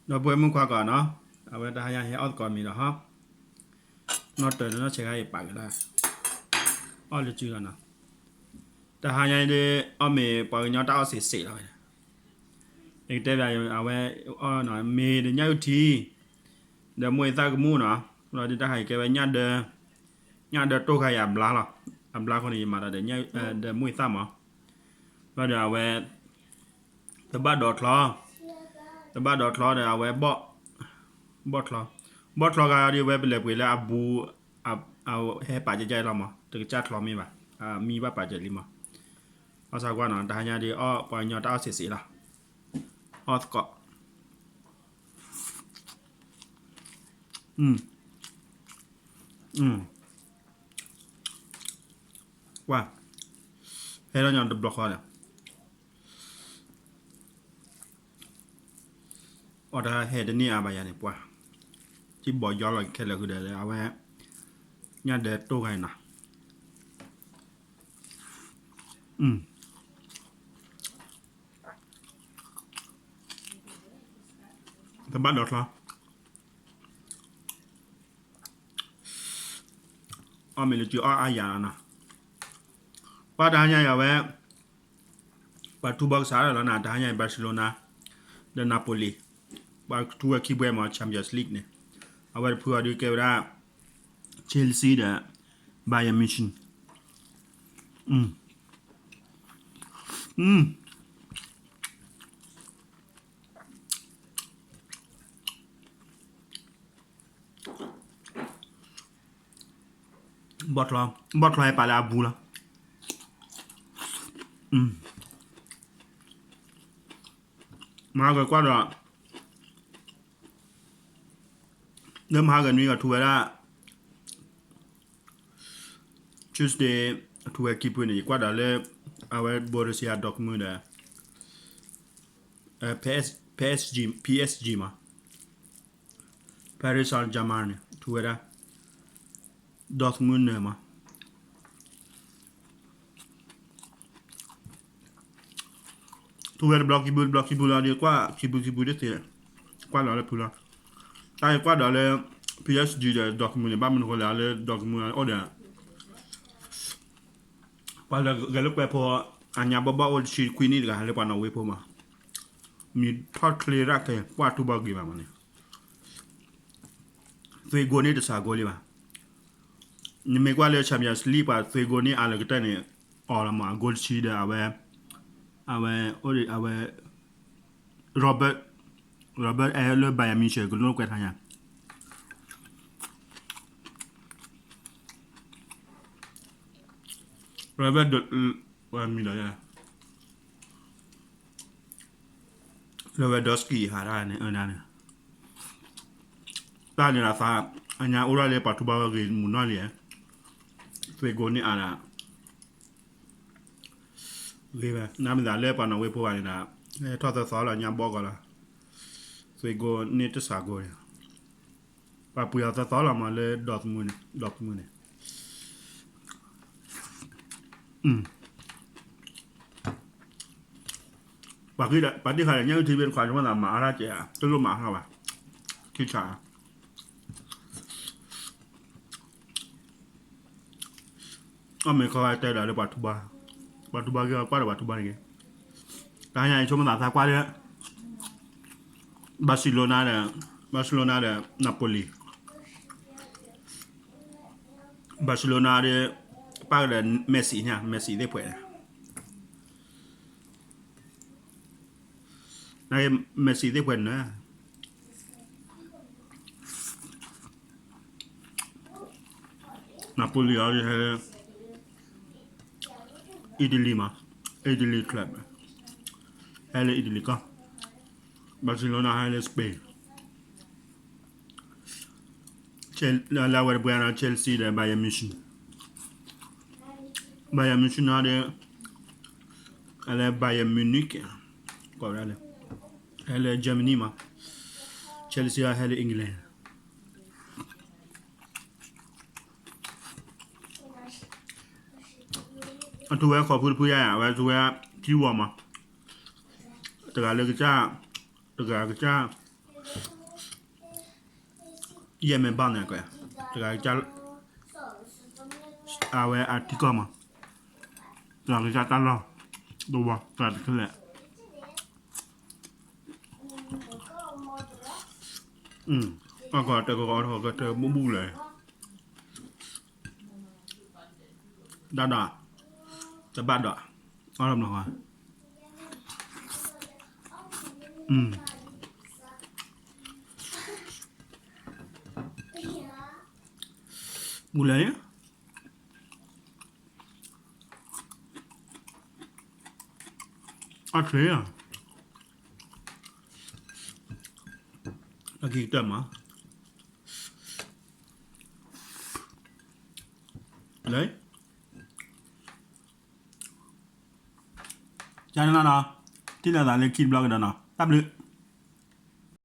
nó bơi muốn qua còn nó à bây giờ hai anh hẹn còn mình là hấp nó tới nó sẽ hay bạc ra ở được chưa nàoแต่hai anh đi ở mình bao nhiêu tao sẽ xịt rồiอีกแต่แบบเอาไว้หน่อยมีเดี๋ยวนี้ทีเดี๋ยวมวยตากมูเนาะเราจะให้แกไว้ญาติโตใครอับลาหรออับลาคนนี้มาเดี๋ยวนี้เดี๋ยวมวยซ้ำเหรอเราเดี๋ยวเอาไว้ตะบ้าดอทลอเดี๋ยวเอาไว้บอทลอก็เดี๋ยวไว้เป็นเหล็กไว้แล้วบูเอาให้ป่าใจเรามั้งถึงจัดทลอมีป่ะมีป่ะป่าใจริมมั้งเอาสักวันเนาะแต่หายาดีปล่อยยอดเอาเสียละเกาะว่าให้เรายอนดับบล็อกเขาเนี่ยถ้าเฮ็ดนี่อาบายาเนี่ยป่ะที่บอกย้อนหลังแค่เลยคือเดี๋ยวเอาไว้ญาติเด็ดตู้ไงนะแต่บ้านดอทเหรอไม่รู้จะอายานะป้าทหารอย่าไว้ป้าทูบักษาแล้วนะทหารบาร์เซโลนาเดนาโปลีป้าทัวร์คีบเวมาแชมเปี้ยนส์ลีกเนี่ยเอาไว้เพื่อดูเกี่ยวกับเชลซีเดบาเยิร์นมิวนิกบอทลอยไปแล้วบูละมาเกิดกว่าเดี๋ยวเริ่มหากันมีกับทัวร์ละ Tuesday ทัวร์กี่ปุ่นอีกกว่าเดี๋ยวเลยเอาไว้บริษัทดอกมือเดี๋ยวPSG มา Paris Saint-Germain เนี่ยทัวร์ละดอกมือเนี่ยมาทัวร์บล็อกคิบูลาเดียวกว่าคิบูได้เสียกว่าเราเลยพูดละตายกว่าเดี๋ยวเลย PSG เดี๋ยวดอกมือเนี่ยบ้านมันคนละเลยดอกมือโอ้เดี๋ยวพอเราเกิดไปพออันยาบ้าโอชีควีนี่กันเลยปานเอาไว้พอมามีทอดเคลียร์รักเลยกว่าทุบกี่บามันเนี่ยตัวโกนี่จะสาโกเลยป่ะนี่ไม่กว่าเลยแชมเปี้ยนส์ลีกป่ะตัวโกนี่อะไรก็ได้เนี่ยออกมาโกลชีเดเอาไว้โรเบิร์ตเลยบาร์มิวนิกก็รู้กว่าทางยังโรเบิร์ตว่ามีอะไรโรเบิร์ตดอสกี้หาได้เนี่ยนั่นเนี่ยตอนนี้เราฟ้าอันนี้อุราเล่ปัตตุบาร์กินมุนนั่นเลยตัวโกนี่อะไรเรียบน้ำมันเล่ปานเอาไว้พวกนี้นะทอดซอสแล้วยำบอกกันละตัวโกนี่จะสาโกเลยปะปุยเอาซอสแล้วมาเลยดอกมือเนี่ยปากที่ใครเนี่ยที่เป็นควายที่มันหมาอะไรเจ้าจะรู้หมาเขาป่ะคิดช้าไม่ค่อยแต่เดี๋ยวปัตตุบาก็กว่าปัตตุบาไงแต่ยังช่วงมันหนาตากว่าเลยบาร์เซโลนาเดนาโปลีบาร์เซโลนาเดป้าเดเมสซี่ได้ผลในเมสซี่ได้ผลนะนาโปลีเอาให้อิตาลีคลับให้เลยอิตาลีก็บาร์เซโลนาให้เลยสเปนla wara bwana Chelsea da Bayern Munich na de ala Bayern Munich ko ala hele Germany ma Chelsea hele Englandอันตัวขอพูดผู้ใหญ่ไว้ตัวที่วัวมาตะการเลยก็จ้า也没办那个呀，这个叫阿维阿提高嘛，这个叫单了，对吧？这个来，那个这个这木木嘞，哒哒，这巴的，阿拉么哈，木嘞，阿谁呀？那给干嘛？来，家人呢？今天咱来 keep 不了个的呢，大不了。